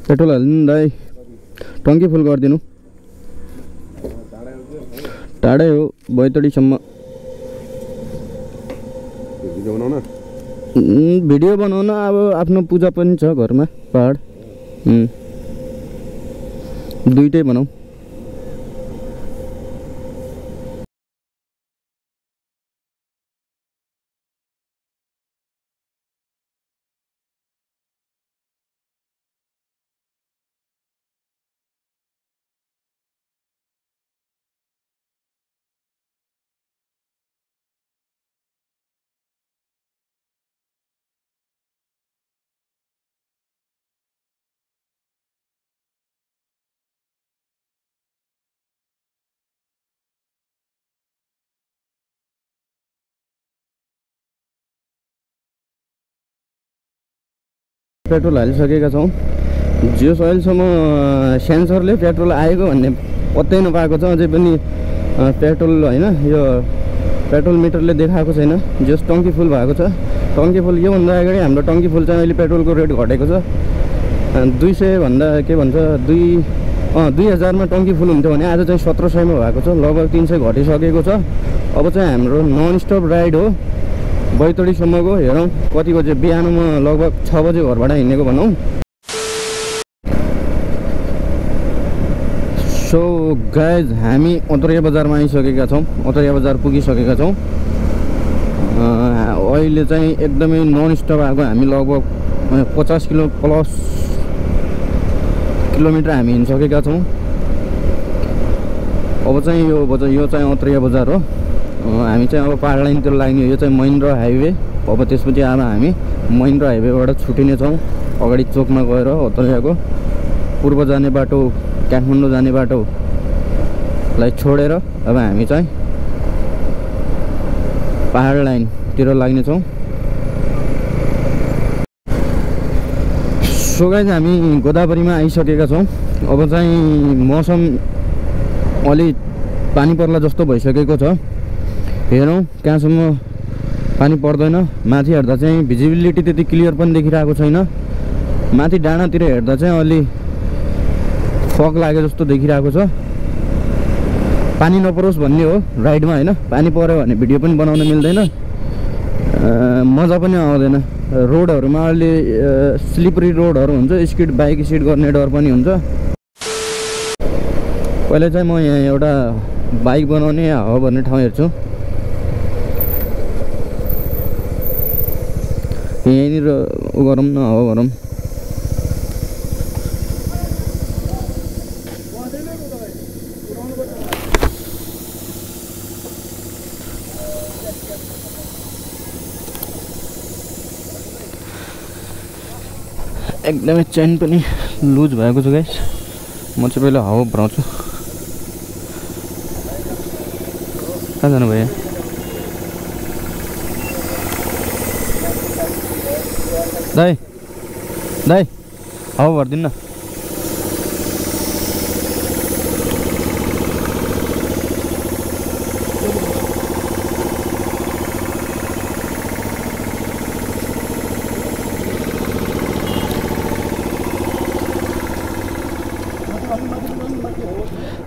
Petrol हाल्नु दाइ टंकी फुल गरिदिनु टाढै हो बैतडीसम्म भिडियो बनाउन अब आफ्नो पूजा पनि छ घरमा पहाड दुईटै बनाऊ पेट्रोल हालिसकेका छौँ जियोस् अहिलेसम्म सेन्सरले पेट्रोल आएको भन्ने पत्तै नपाएको छ अझै पनि पेट्रोल हैन यो पेट्रोल मिटरले देखाएको छैन जियोस् टंकी फुल भएको छ टंकी फुल योभन्दा अगाडि हाम्रो टंकी फुल चाहिँ अहिले पेट्रोलको रेट घटेको छ 200 भन्दा के भन्छ 2000 मा टंकी फुल हुन्थ्यो भने आज चाहिँ 1700 मा भएको छ लगभग 300 घटिसकेको छ अब चाहिँ हाम्रो नन स्टप राइड हो बैतडीसम्मको हेरौँ कति बजे बिहान म लगभग 6 बजे घरबाट हिँडेको भनौँ सो गाइज हामी अतरिया बजारमा आइसकेका छौँ अतरिया बजार पुगिसकेका छौँ अहिले चाहिँ एकदमै नन स्टप आएको हामी लगभग 50 किलो प्लस किलोमिटर हामी हिँडिसकेका छौँ अब चाहिँ यो चाहिँ अतरिया बजार हो हामी चाहिँ अब पहाड लाइनतिर लाग्ने यो चाहिँ महेन्द्र हाइवे अब त्यसपछि अब हामी महेन्द्र हाइवेबाट छुटिने छौँ अगाडि चोकमा गएर अतरियाको पूर्व जाने बाटो काठमाडौँ जाने बाटोलाई छोडेर अब हामी चाहिँ पहाड लाइनतिर लाग्ने छौँ सो गाइज हामी गोदावरीमा आइसकेका छौँ अब चाहिँ मौसम अलि पानी पर्ला जस्तो भइसकेको छ हेरौँ कहाँसम्म पानी पर्दैन माथि हेर्दा चाहिँ भिजिबिलिटी त्यति क्लियर पनि देखिरहेको छैन माथि डाँडातिर हेर्दा चाहिँ अलि फग लागे जस्तो देखिरहेको छ पानी नपरोस् भन्ने हो राइडमा हैन पानी पर्यो भने भिडियो पनि बनाउन मिल्दैन मजा पनि आउँदैन रोडहरुमा अलि स्लिपरी रोडहरु हुन्छ बाइक स्किड गर्ने डर पनि हुन्छ पहिले चाहिँ म यहाँ एउटा बाइक बनाउने हावा भर्ने ठाउँ हेर्छु यहीँनिर उ गरौँ न हावा भरौँ एकदमै चेन पनि लुज भएको छ गाइस म चाहिँ पहिला हावा भराउँछु कहाँ जानु भयो दाइ दाइ हावा भरिदिनु न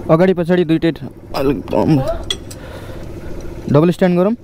अगाडि पछाडि दुईटै डबल स्ट्यान्ड गरौँ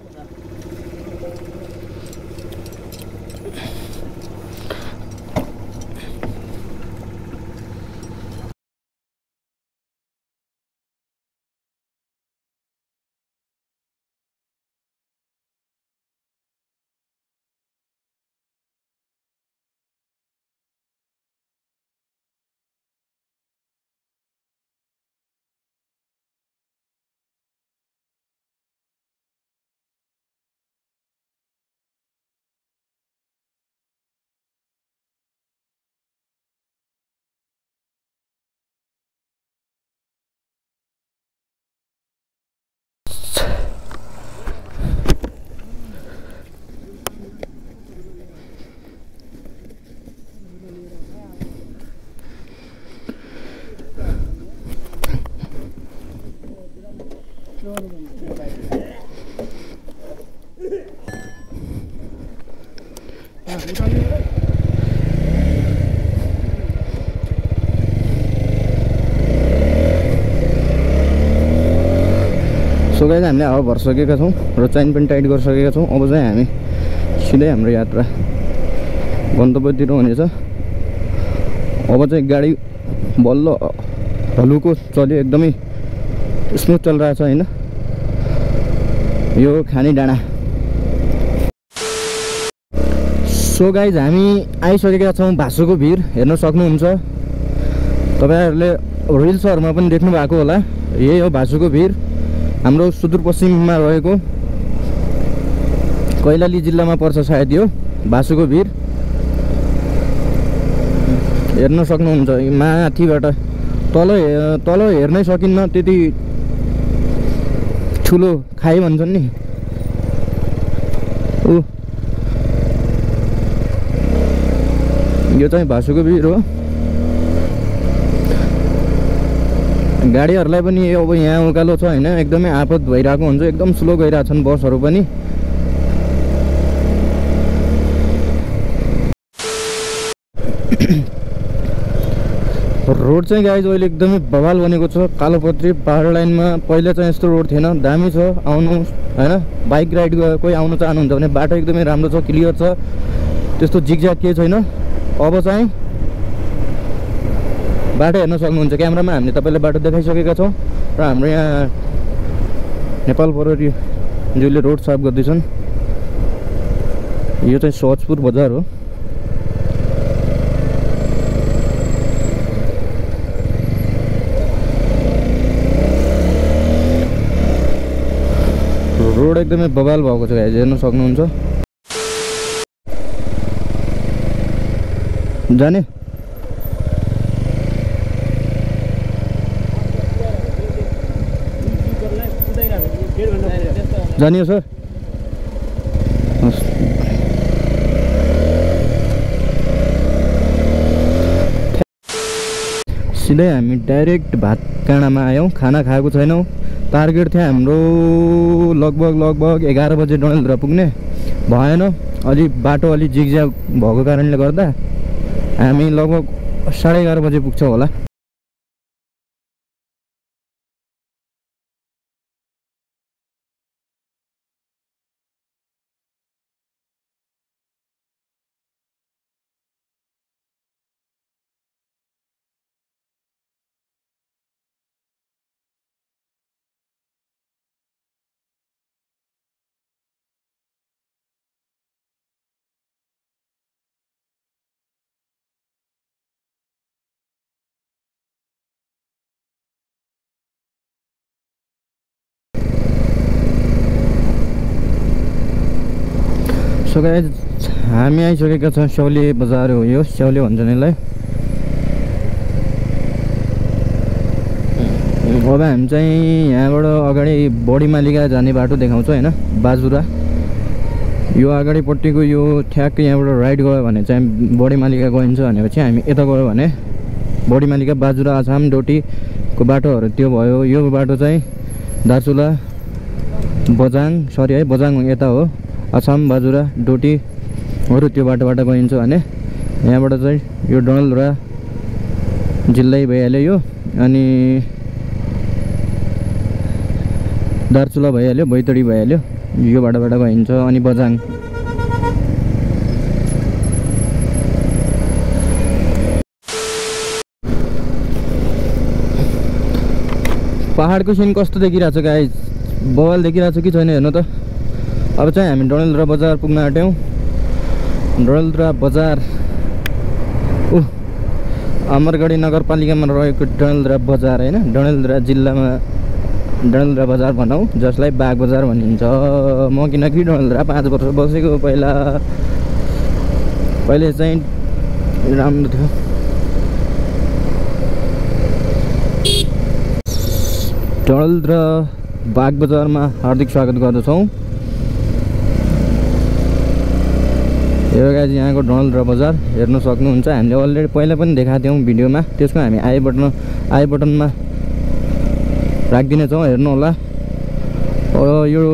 सो गाइज हामीले हावा भरिसकेका छौँ र चेन पनि टाइट गरिसकेका छौँ। अब चाहिँ हामी सिधै हाम्रो यात्रा गन्तव्यतिर हुनेछ। अब चाहिँ गाडी बल्ल हलुको चल्यो, एकदमै स्मुथ चलिरहेछ होइन। यो खानी डाँडा। सो गाइज हामी आइसकेका छौँ भासुको भिर, हेर्न सक्नुहुन्छ। तपाईँहरूले रिल्सहरूमा पनि देख्नु भएको होला। यही हो भासुको भिर, हाम्रो सुदूरपश्चिममा रहेको कैलाली जिल्लामा पर्छ सायद यो भासुको भिर। हेर्न सक्नुहुन्छ माथिबाट तल हेर्नै सकिन्न, त्यति ठुलो खाई भन्छन् नि। यो चाहिँ भासुको भिर हो। गाडीहरूलाई पनि अब यहाँ उकालो छ होइन, एकदमै आपत भइरहेको हुन्छ, एकदम स्लो गइरहेछन् बसहरू पनि। रोड चाहिँ गाइज अहिले एकदमै बवाल बनेको छ। कालोपत्री पहाड लाइनमा पहिला चाहिँ यस्तो रोड थिएन, दामी छ आउनु होइन। बाइक राइड कोही आउनु चाहनुहुन्छ भने बाटो एकदमै राम्रो छ, क्लियर छ, त्यस्तो जिगज्याग केही छैन। अब चाहिँ बाटो हेर्न सक्नुहुन्छ, क्यामेरामा हामीले तपाईँलाई बाटो देखाइसकेका छौँ। र हाम्रो यहाँ नेपाल प्रहरीज्यूले रोड साफ गर्दैछन्। यो चाहिँ सहजपुर बजार हो। रोड एकदमै बवाल भएको छ गाइज, हेर्न सक्नुहुन्छ। जाने जानियो सर। सिधै हामी डाइरेक्ट भातकाँडामा आयौँ, खाना खाएको छैनौँ। टार्गेट थियो हाम्रो लगभग 11 बजे डडेलधुरा पुग्ने, भएन। अलि बाटो अलि जिगज्याग भएको कारणले गर्दा हामी लगभग 11:30 बजे पुग्छौँ होला। सो गाइज हामी आइसकेका छौँ स्याउले बजार हो यो, स्याउले भन्छन् यसलाई। अब हामी चाहिँ यहाँबाट अगाडि बडीमालिका जाने बाटो देखाउँछ होइन, बाजुरा। यो अगाडिपट्टिको यो ठ्याक्कै यहाँबाट राइट गयो भने चाहिँ बडीमालिका गइन्छ, भनेपछि हामी यता गयो भने बडीमालिका बाजुरा आसाम डोटीको बाटोहरू त्यो भयो। यो बाटो चाहिँ दार्चुला बजाङ सरी है, बजाङ यता हो, आसाम बाजुरा डोटीहरू त्यो बाटोबाट गइन्छ भने यहाँबाट चाहिँ यो डडेलधुरा जिल्लै भइहाल्यो यो, अनि दार्चुला भइहाल्यो, बैतडी भइहाल्यो, यो बाटोबाट गइन्छ। अनि बजाङ पहाडको सिन कस्तो देखिरहेछ गाइज, बवाल देखिरहेछ कि छैन हेर्नु त। अब चाहिँ हामी डडेलधुरा बजार पुग्न आँट्यौँ। डडेलधुरा बजार अमरगढी नगरपालिकामा रहेको डडेलधुरा बजार होइन, डडेलधुरा जिल्लामा डडेलधुरा बजार भनौँ, जसलाई बाग बजार भनिन्छ। म किनकि डडेलधुरा 5 वर्ष बसेको, पहिले चाहिँ राम्रो थियो। डडेलधुरा बाग बजारमा हार्दिक स्वागत गर्दछौँ। यो गाइज यहाँको डडेलधुरा बजार हेर्न सक्नुहुन्छ। हामीले अलरेडी पहिला पनि देखाएको थियौँ भिडियोमा, त्यसको हामी आई बटनमा राखिदिनेछौँ, हेर्नु होला। यो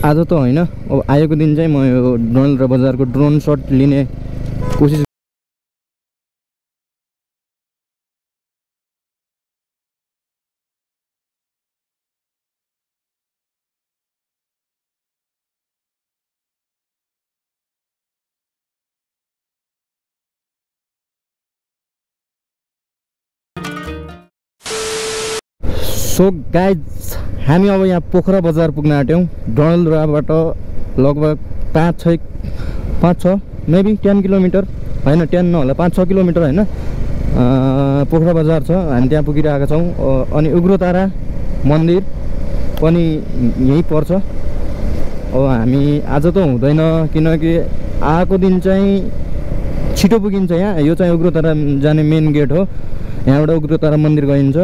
आज त होइन, अब आएको दिन चाहिँ म यो डडेलधुरा बजारको ड्रोन सट लिने कोसिस सो गाइज हामी अब यहाँ पोखरा बजार पुग्न आँट्यौँ। डडेलधुराबाट लगभग 5-6 मेबी 10 किलोमिटर होइन, 10 नहोला 5-6 किलोमिटर होइन, पोखरा बजार छ। हामी त्यहाँ पुगिरहेका छौँ। अनि उग्रतारा मन्दिर पनि यहीँ पर्छ। अब हामी आज त हुँदैन, किनकि आएको दिन चाहिँ छिटो पुगिन्छ यहाँ। यो चाहिँ उग्रतारा जाने मेन गेट हो। यहाँबाट उग्रतारा मन्दिर गइन्छ।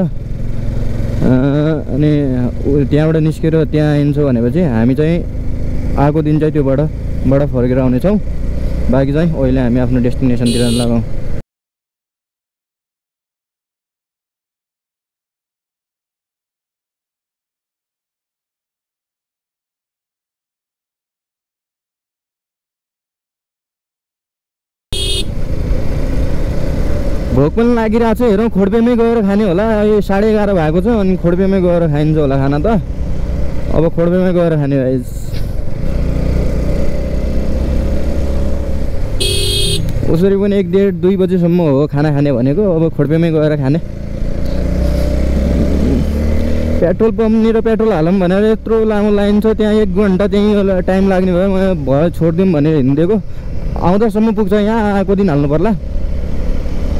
अनि त्यहाँबाट निस्केर त्यहाँ आइन्छ भनेपछि हामी चाहिँ आएको दिन चाहिँ त्योबाट फर्केर आउनेछौँ। बाँकी चाहिँ अहिले हामी आफ्नो डेस्टिनेसनतिर लगाउँ। भोक पनि लागिरहेको छ। हेरौँ खोडपेमै गएर खाने होला। यो 11:30 भएको छ अनि खोडपेमै गएर खाइन्छ होला खाना त। अब खोडपेमै गएर खाने भाइ। उसरी पनि 1-1:30-2 बजीसम्म हो खाना खाने भनेको। अब खोडपेमै गएर खाने। पेट्रोल पम्पनिर पेट्रोल हालौँ भनेर यत्रो लामो लाइन छ, त्यहाँ 1 घन्टा त्यहीँ टाइम लाग्ने भयो। भयो छोडिदिउँ भनेर हिँडिदिएको। आउँदासम्म पुग्छ। यहाँ आएको दिन हाल्नु पर्ला।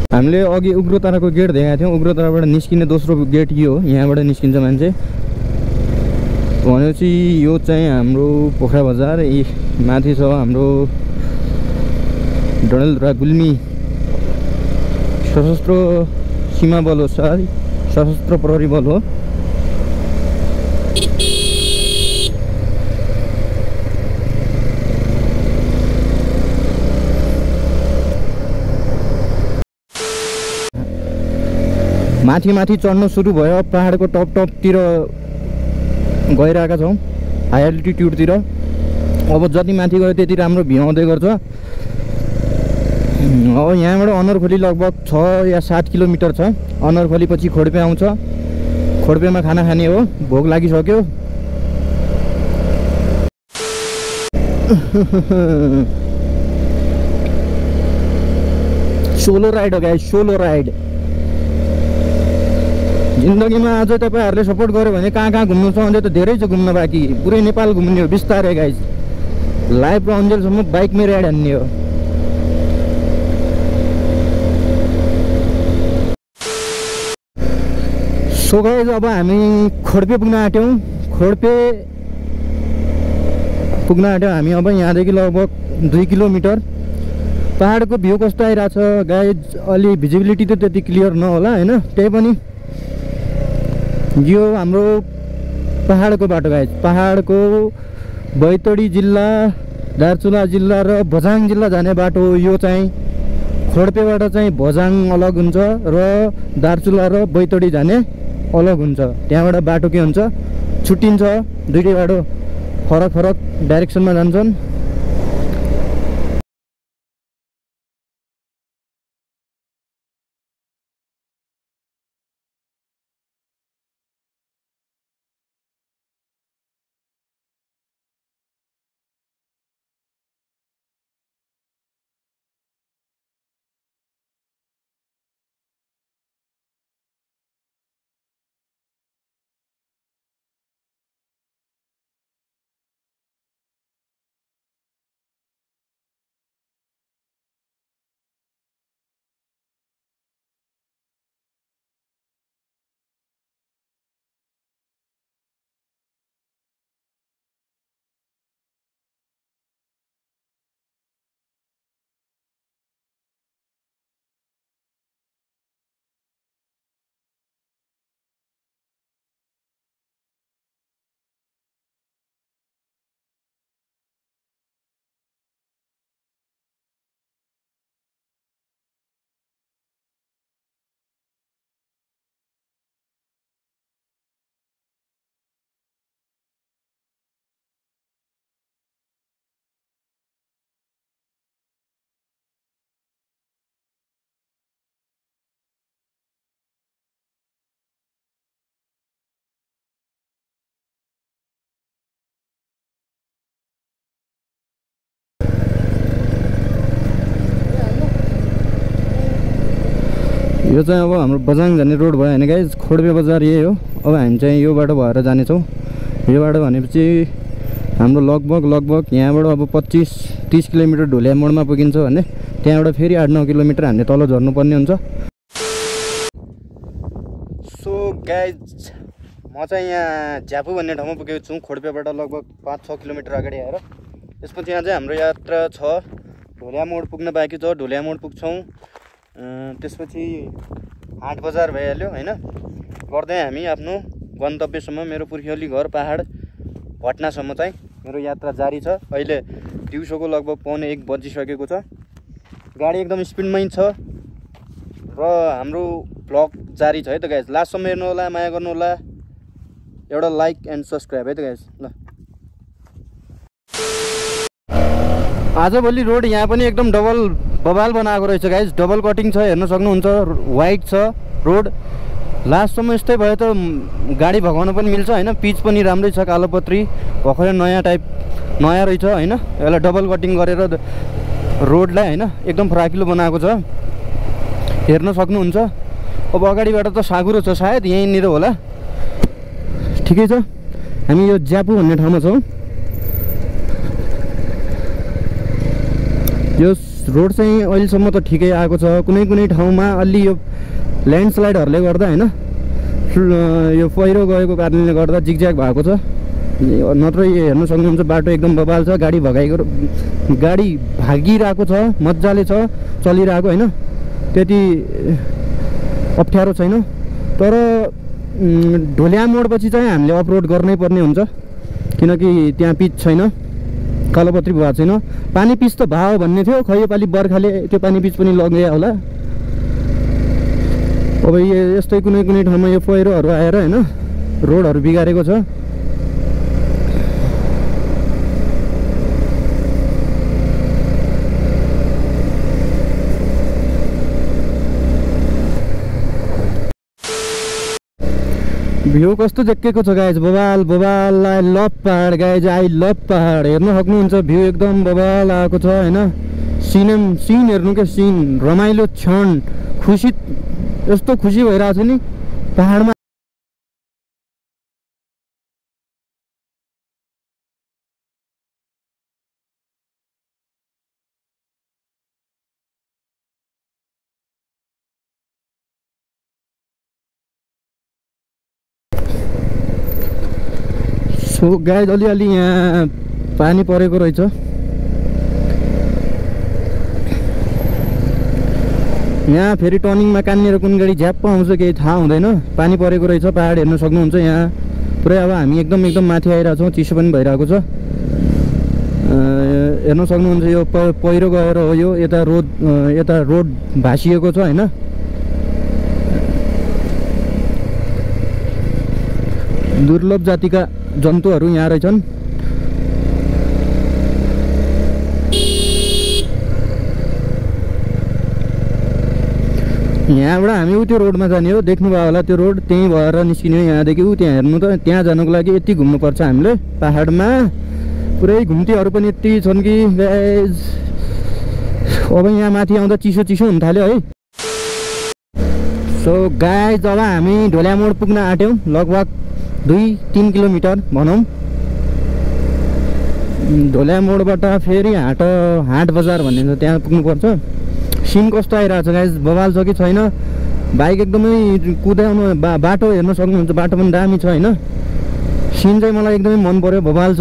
हामीले अघि उग्रताराको गेट देखाएको थियौँ। उग्रताराबाट निस्किने दोस्रो गेट यो हो। यहाँबाट निस्किन्छ मान्छे भनेपछि। यो चाहिँ हाम्रो पोखरा बजार। यी माथि छ हाम्रो डडेलधुरा गुल्मी सशस्त्र सीमा बल हो, सशस्त्र प्रहरी बल हो। माथि चढ्न सुरु भयो। पहाडको टपतिर गइरहेका छौँ, हाई एल्टिट्युडतिर। अब जति माथि गयो त्यति राम्रो भ्यू आउँदै गर्छ। अब यहाँबाट अनरखोली लगभग 6 या 7 किलोमिटर छ। अनरखोली पछि खोडपे आउँछ। खोडपेमा खाना खाने हो। भोक लागिसक्यो। सोलो राइड हो गाइस, सोलो राइड। जिन्दगीमा आज तपाईहरुले सपोर्ट गर्यो भने कहाँ घुम्नु छ भने त धेरै छ घुम्न बाँकी। पुरै नेपाल घुम्ने हो बिस्तारै गाइस। लाइफ र अन्जेलसम्म बाइकमै राइड हान्ने हो। सो गाइस अब हामी खोडपे पुग्न आँट्यौँ। हामी अब यहाँदेखि लगभग 2 किलोमिटर। पहाडको भ्यू कस्तो आइरहेछ गाइस। अलि भिजिबिलिटी त त्यति क्लियर नहोला हैन, त्यही पनि यो हाम्रो पहाडको बाटो गाइस। पहाडको बैतडी जिल्ला, दार्चुला जिल्ला र बझाङ जिल्ला जाने बाटो हो। यो चाहिँ खोडपेबाट चाहिँ बझाङ अलग हुन्छ र दार्चुला र बैतडी जाने अलग हुन्छ। त्यहाँबाट बाटो के हुन्छ, छुट्टिन्छ। दुईटै बाटो फरक डाइरेक्सनमा जान्छन्। यो चाहिँ अब हाम्रो बजाङ जाने रोड भयो हैन गाइस। खोडबे बजार यही हो। अब हामी चाहिँ यो बाटो भएर जानेछौँ। यो बाटो भनेपछि हाम्रो लगभग यहाँबाट अब 25-30 किलोमिटर ढोलिया मोडमा पुगिन्छ भने त्यहाँबाट फेरि 8-9 किलोमिटर हामीले तल झर्नुपर्ने हुन्छ। सो गाइज म चाहिँ यहाँ झ्यापु भन्ने ठाउँमा पुगेको छु। खोडपेबाट लगभग 5-6 किलोमिटर अगाडि आएर त्यसपछि यहाँ चाहिँ हाम्रो यात्रा छ। ढोलिया मोड पुग्न बाँकी छ। ढोलिया मोड पुग्छौँ। त्यसपछि हाट बजार भइहाल्यो हैन। गर्दै हामी आफ्नो गन्तव्यसम्म मेरो पुर्ख्यौली घर पहाड भट्नासम्म चाहिँ मेरो यात्रा जारी छ। अहिले दिउँसोको लगभग 1:15 बजिसकेको छ। गाडी एकदम स्पिडमै छ र हाम्रो भ्लग जारी छ है त गाइस। लास्टसम्म हेर्नु होला, माया गर्नु होला। एउटा लाइक एन्ड सब्सक्राइब है त गाइस। ल आजभोलि रोड यहाँ पनि एकदम डबल बबाल बनाएको रहेछ गाइस। डबल कटिङ छ, हेर्न सक्नुहुन्छ। वाइड छ रोड। लास्टसम्म यस्तै भयो त गाडी भगाउन पनि मिल्छ हैन। पिच पनि राम्रै छ, कालोपत्री भर्खरै नयाँ रहेछ हैन। यसलाई डबल कटिङ गरेर रोडलाई हैन एकदम फराकिलो बनाएको छ, हेर्न सक्नुहुन्छ। अब अगाडिबाट त साँघुरो छ, सायद यहीँनिर होला। ठिकै छ। हामी यो ज्यापु भन्ने ठाउँमा छौँ। यो रोड चाहिँ अहिलेसम्म त ठिकै आएको छ। कुनै ठाउँमा अलि यो ल्यान्डस्लाइडहरूले गर्दा हैन यो पहिरो गएको कारणले गर्दा जिगज्याग भएको छ। नत्र यो हेर्न सक्नुहुन्छ बाटो एकदम बबाल छ। गाडी भागिरहेको छ, मजाले छ, चलिरहेको हैन। त्यति अप्ठ्यारो छैन। तर ढोलिया मोडपछि चाहिँ हामीले अपरोड गर्नै पर्ने हुन्छ, किनकि त्यहाँ पिच छैन, कालोपत्री भएको छैन। पानी पिच त भाव भन्ने थियो, खै योपालि बर्खाले त्यो पानी पिच पनि लग्यो होला। अब यस्तै कुनै ठाउँमा यो पहिरोहरू आएर हैन रोडहरू बिगारेको छ। भ्यू कस्तो देखेको छ गाइज। बबाल आई लभ पहाड गाइज। आई लभ पहाड। हेर्न सक्नुहुन्छ भ्यू एकदम बबाल आएको छ हैन। सिन हेर्नु के सिन, रमाइलो क्षण, खुसी, यस्तो खुसी भइरहेको छ नि पहाडमा। सो गाइज अलि यहाँ पानी परेको रहेछ। यहाँ फेरि टर्निङमा कहाँनिर कुन गाडी झ्याप्प आउँछ केही थाहा हुँदैन। पानी परेको रहेछ। पहाड हेर्न सक्नुहुन्छ यहाँ पुरै। अब हामी एकदम माथि आइरहेको छौँ। चिसो पनि भइरहेको छ। हेर्न सक्नुहुन्छ यो पहिरो गएर हो यो यता रोड भासिएको छ हैन। दुर्लभ जातिका जन्तुहरू यहाँ रहेछन्। यहाँबाट हामी उ त्यो रोडमा जाने हो, देख्नुभयो होला त्यो रोड। त्यहीँ भएर निस्किने हो यहाँदेखि उ त्यहाँ हेर्नु त। त्यहाँ जानको लागि यति घुम्नुपर्छ हामीले पहाडमा। पुरै घुम्तीहरू पनि यति छन् कि गाइज। अब यहाँ माथि आउँदा चिसो हुन थाल्यो है। सो गाइज अब हामी ढोलिया मोड पुग्न आँट्यौँ। लगभग 2-3 किलोमिटर भनौँ। ढोलिया मोडबाट फेरि हाट बजार भन्ने छ, त्यहाँ पुग्नुपर्छ। सिन कस्तो आइरहेको छ गाइज, बबाल छ कि छैन। बाइक एकदमै कुदाउनु बाटो हेर्न सक्नुहुन्छ। बाटो पनि दामी छ हैन। सिन चाहिँ मलाई एकदमै मन पर्यो, बबाल छ।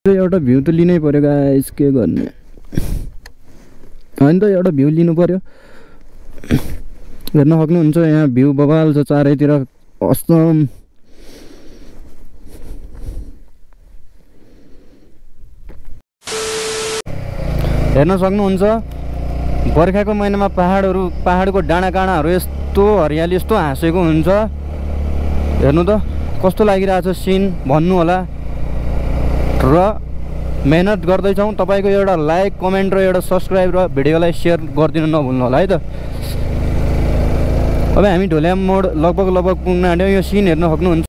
एउटा भ्यू त लिनै पर्यो गाइस, के गर्ने होइन त। एउटा भ्यू लिनु पर्यो। हेर्न सक्नुहुन्छ यहाँ भ्यू बबाल छ चारैतिर, असम। हेर्न सक्नुहुन्छ बर्खाको महिनामा पहाडको डाँडाकाँडाहरू यस्तो हरियाली, यस्तो हाँसेको हुन्छ। हेर्नु त कस्तो लागिरहेछ सिन, भन्नु होला। र मेहनत गर्दैछौँ। तपाईँको एउटा लाइक कमेन्ट र एउटा सब्सक्राइब र भिडियोलाई सेयर गरिदिनु नभुल्नु होला है त। अब हामी ढोल्या मोड लगभग पुग्न आँट्यौँ। यो सिन हेर्न सक्नुहुन्छ।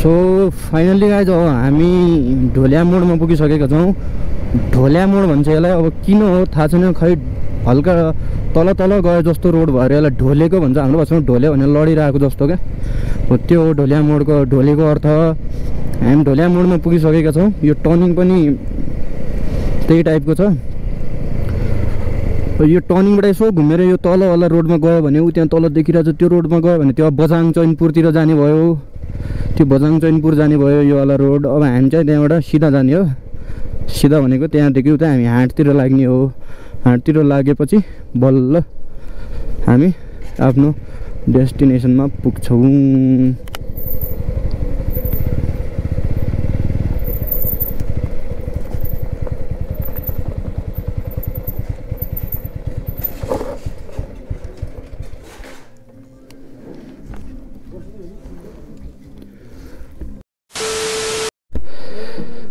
सो फाइनल्ली गाइज अब हामी ढोल्या मोडमा पुगिसकेका छौँ। ढोल्या मोड भन्छ यसलाई। अब किन हो थाहा छैन, खै हल्का तल तल गयो जस्तो रोड भएर यसलाई ढोलेको भन्छ। हाम्रो भाषामा ढोले भनेर लडिरहेको जस्तो क्या हो, त्यो हो ढोल्या मोडको ढोलेको अर्थ। हामी ढोल्या मोडमा पुगिसकेका छौँ। यो टर्निङ पनि त्यही टाइपको छ। यो टर्निङबाट यसो घुमेर यो तलवाला रोडमा गयो भने ऊ त्यहाँ तल देखिरहेको छ, त्यो रोडमा गयो भने त्यो बझाङ चैनपुरतिर जाने भयो। त्यो बझाङ चैनपुर जाने भयो यो वाला रोड। अब हामी चाहिँ त्यहाँबाट सिधा जाने हो। सिधा भनेको त्यहाँदेखि उता हामी हाटतिर लाग्ने हो। हाटतिर लागेपछि बल्ल हामी आफ्नो डेस्टिनेसनमा पुग्छौँ।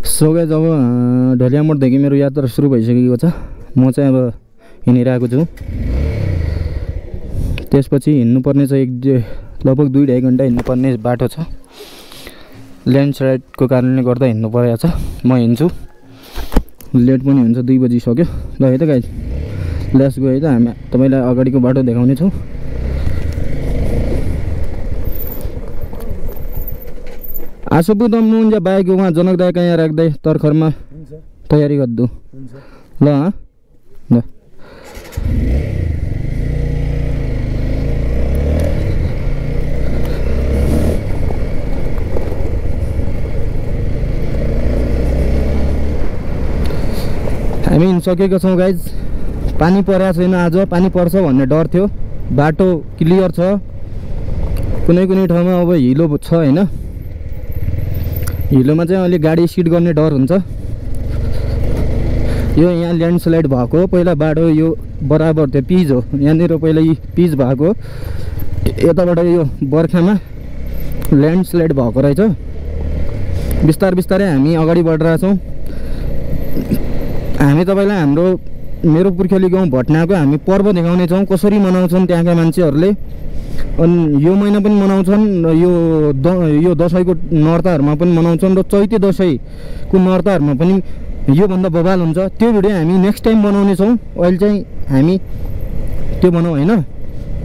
सो गाइज अब ढोल्या मोडदेखि मेरो यात्रा सुरु भइसकेको छ। म चाहिँ अब हिँडिरहेको छु। त्यसपछि हिँड्नुपर्ने चाहिँ लगभग 2-2.5 घन्टा हिँड्नुपर्ने बाटो छ। ल्यान्डस्लाइडको कारणले गर्दा हिँड्नु परेको छ। म हिँड्छु, लेट पनि हुन्छ, 2 बजिसक्यो। ल है त गाइज, लेट्स गो है त। हामी तपाईँलाई अगाडिको बाटो देखाउने छौँ। आसो पुग्दा मुन्जा बाइक उहाँ जनकदाय कहाँ राख्दै तर्खरमा तयारी गर्दु ल। ल हामी हिँडिसकेका छौँ गाइज। पानी परेको छैन आज। पानी पर्छ भन्ने डर थियो। बाटो क्लियर छ। कुनै कुनै ठाउँमा अब हिलो छ हैन। हिलोमा चाहिँ अलि गाडी स्किड गर्ने डर हुन्छ। यो यहाँ ल्यान्डस्लाइड भएको। पहिला बाटो यो बराबर थियो, पिच हो। यहाँनिर पहिला पिच भएको, यताबाट यो बर्खामा ल्यान्डस्लाइड भएको रहेछ। बिस्तारै हामी अगाडि बढिरहेछौँ। हामी तपाईँलाई मेरो पुर्ख्यौली गाउँ भटनाको हामी पर्व देखाउने छौँ, कसरी मनाउँछन् त्यहाँका मान्छेहरूले। अनि यो महिना पनि मनाउँछन् र यो दसैँको नर्ताहरूमा पनि मनाउँछन् र चैते दसैँको नर्ताहरूमा पनि योभन्दा बवाल हुन्छ। त्यो भिडियो हामी नेक्स्ट टाइम बनाउने छौँ। अहिले चाहिँ हामी त्यो बनाउँ होइन।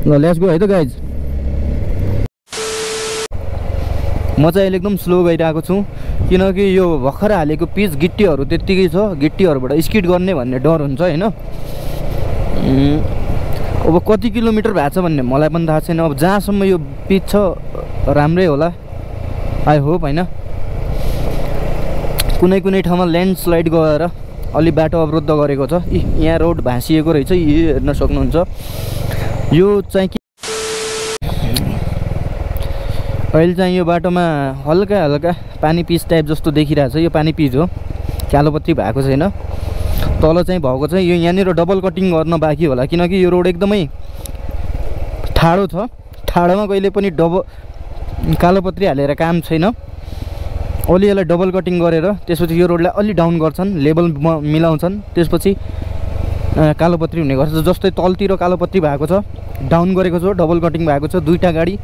ल लेट्स गो है त गाइज। म चाहिँ अहिले एकदम स्लो गइरहेको छु, किनकि यो भर्खर हालेको पिच गिट्टीहरू त्यत्तिकै छ। गिट्टीहरूबाट स्किड गर्ने भन्ने डर हुन्छ होइन। अब कति किलोमिटर भएको छ भन्ने मलाई पनि थाहा छैन। अब जहाँसम्म यो पिच छ राम्रै होला, आई होप होइन। कुनै कुनै ठाउँमा ल्यान्डस्लाइड गएर अलि बाटो अवरुद्ध गरेको छ। यहाँ रोड भाँसिएको रहेछ, यो हेर्न सक्नुहुन्छ। यो चाहिँ के अहिले चाहिँ यो बाटोमा हल्का पानी पिच टाइप जस्तो देखिरहेछ। यो पानी पिच हो, कालोपत्ती भएको छैन। तल चाहिँ भएको चाहिँ यो यहाँनिर डबल कटिङ गर्न बाँकी होला, किनकि यो रोड एकदमै ठाडो छ। ठाडोमा कहिले पनि कालोपत्री हालेर काम छैन। अलि यसलाई डबल कटिङ गरेर त्यसपछि यो रोडलाई अलि डाउन गर्छन्, लेभल मिलाउँछन्। त्यसपछि कालोपत्री हुने गर्छ। जस्तै तलतिर कालोपत्री भएको छ, डाउन गरेको छ, डबल कटिङ भएको छ, दुईटा गाडी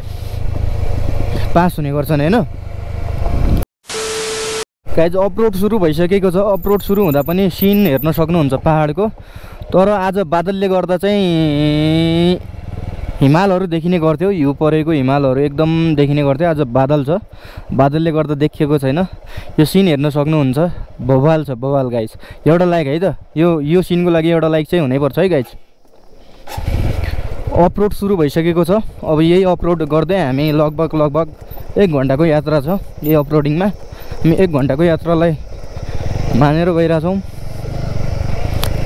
पास हुने गर्छन् होइन। गाइज अपरोड सुरु भइसकेको छ। अपरोड सुरु हुँदा पनि सिन हेर्न सक्नुहुन्छ पहाडको। तर आज बादलले गर्दा चाहिँ हिमालहरू देखिने गर्थ्यो। हिउँ परेको हिमालहरू एकदम देखिने गर्थ्यो। आज बादल छ, बादलले गर्दा देखिएको छैन। यो सिन हेर्न सक्नुहुन्छ, बवाल छ बवाल गाइज। एउटा लाइक है त, यो सिनको लागि एउटा लाइक चाहिँ हुनैपर्छ है गाइज। अपरोड सुरु भइसकेको छ। अब यही अपरोड गर्दै हामी लगभग 1 घन्टाको यात्रा छ। यही अपरोडिङमा हामी 1 घन्टाको यात्रालाई मानेर गइरहेछौँ।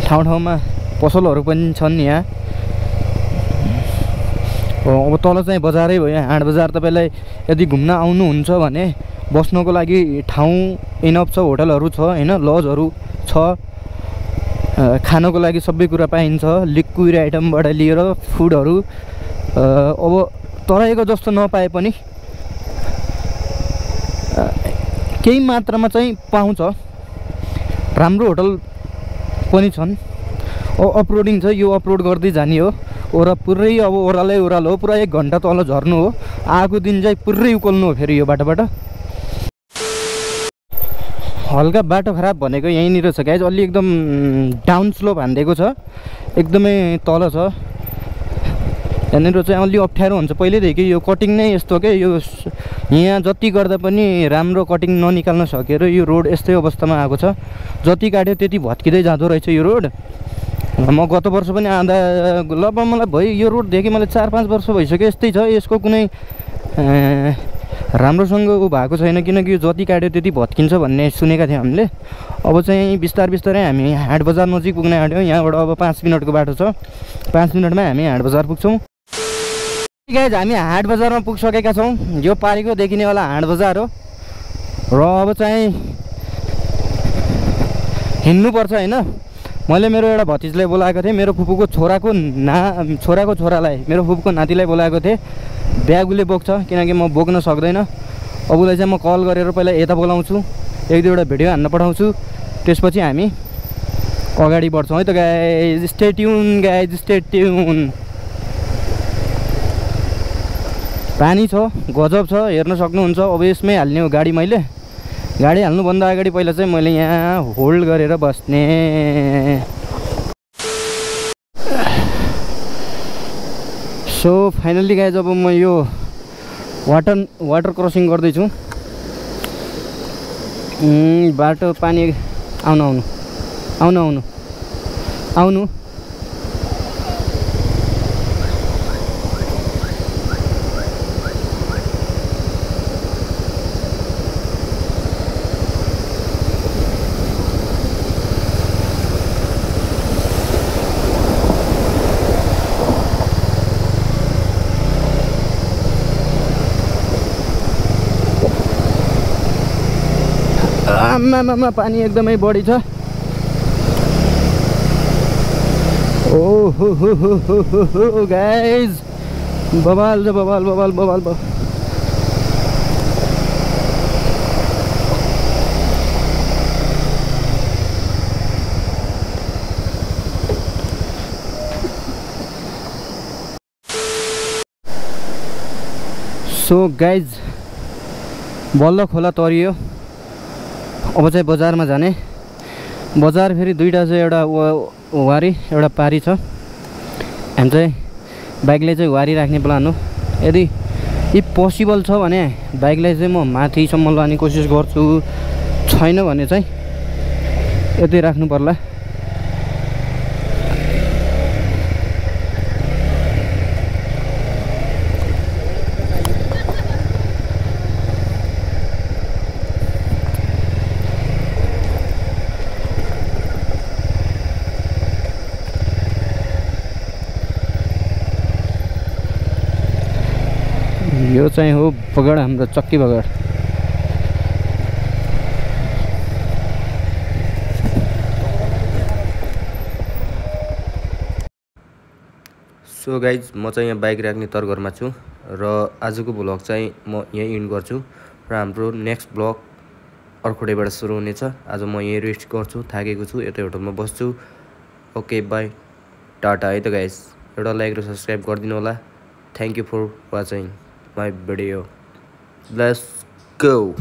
ठाउँ ठाउँमा पसलहरू पनि छन् यहाँ। अब तल चाहिँ बजारै भयो हाट बजार। तपाईँलाई यदि घुम्न आउनुहुन्छ भने बस्नको लागि ठाउँ इनफ छ, होटलहरू छ होइन, लजहरू छ, खानको लागि सबै कुरा पाइन्छ, लिक्विड आइटमबाट लिएर फुडहरू। अब तराईको जस्तो नपाए पनि केही मात्रामा चाहिँ पाउँछ। राम्रो होटल पनि छन्। अपरोडिङ छ, यो अपरोड गर्दै जाने हो। पुरै अब ओह्रालै ओह्रालो हो, पुरा 1 घन्टा तल झर्नु हो। आएको दिन चाहिँ पुरै उक्ल्नु हो फेरि यो बाटोबाट। हल्का बाटो खराब भनेको यहीँनिर छ गाइज, अलि एकदम डाउन स्लोप हानिदिएको छ, एकदमै तल छ। यहाँनिर चाहिँ अलि अप्ठ्यारो हुन्छ पहिल्यैदेखि, यो कटिङ नै यस्तो के, यो यहाँ जति गर्दा पनि राम्रो कटिङ ननिकाल्न सकेर यो रोड यस्तै अवस्थामा आएको छ। जति काट्यो त्यति भत्किँदै जाँदो रहेछ यो रोड। म गत वर्ष पनि आउँदा लगभग मलाई भयो यो रोडदेखि मलाई 4-5 वर्ष भइसक्यो यस्तै छ। यसको कुनै राम्रोसँग भएको छैन, किनकि यो जति काट्यो त्यति भत्किन्छ भन्ने सुनेका थियौँ हामीले। अब चाहिँ बिस्तारै हामी हाट बजार नजिक पुग्न आँट्यौँ। यहाँबाट अब 5 मिनटको बाटो छ, 5 मिनटमा हामी हाट बजार पुग्छौँ। गाइज हामी हाट बजारमा पुगिसकेका छौँ। यो पारिको देखिनेवाला हाट बजार हो र अब चाहिँ हिँड्नुपर्छ होइन। मैले मेरो एउटा भतिजलाई बोलाएको थिएँ, मेरो फुपूको छोराको छोरालाई, मेरो फुपूको नातिलाई बोलाएको थिएँ। ब्याग उसले बोक्छ किनकि म बोक्न सक्दैन। अब उसलाई चाहिँ म कल गरेर पहिला यता बोलाउँछु, 1-2वटा भिडियो हान्न पठाउँछु, त्यसपछि हामी अगाडि बढ्छौँ है त guys. Stay tune guys, stay tune. पानी छ, गजब छ, हेर्न सक्नुहुन्छ। अब यसमै हाल्ने हो गाडी। मैले गाडी हाल्नुभन्दा अगाडि पहिला चाहिँ मैले यहाँ होल्ड गरेर बस्ने। सो फाइनल्ली गाइज अब म यो वाटर क्रसिङ गर्दैछु। बाटो पानी आउनु। आमामा पानी एकदमै बढी छ। ओहो गाइज, बवाल छ, बवाल। सो गाइज बल्ल खोला तरियो। अब चाहिँ बजारमा जाने। बजार फेरि 2टा छ, एउटा वारी एउटा पारी छ। हामी चाहिँ बाइकलाई चाहिँ वारी राख्ने प्लान हो। यदि पोसिबल छ भने बाइकलाई चाहिँ म माथिसम्म लाने कोसिस गर्छु, छैन भने चाहिँ यतै राख्नु पर्ला। यो चाहिँ हो बगड, हाम्रो चक्की बगड। सो गाइज म चाहिँ यहाँ बाइक राख्ने तरगरमा छु र आजको ब्लग चाहिँ म यहीँ इन्ड गर्छु र हाम्रो नेक्स्ट ब्लग अर्को डेबाट सुरु हुनेछ। आज म यहीँ रेस्ट गर्छु, थाकेको छु, यतै होटलमा बस्छु। ओके बाई, टाटा है त गाइज। एउटा लाइक र सब्सक्राइब गरिदिनु होला। Thank you for watching my video. Let's go.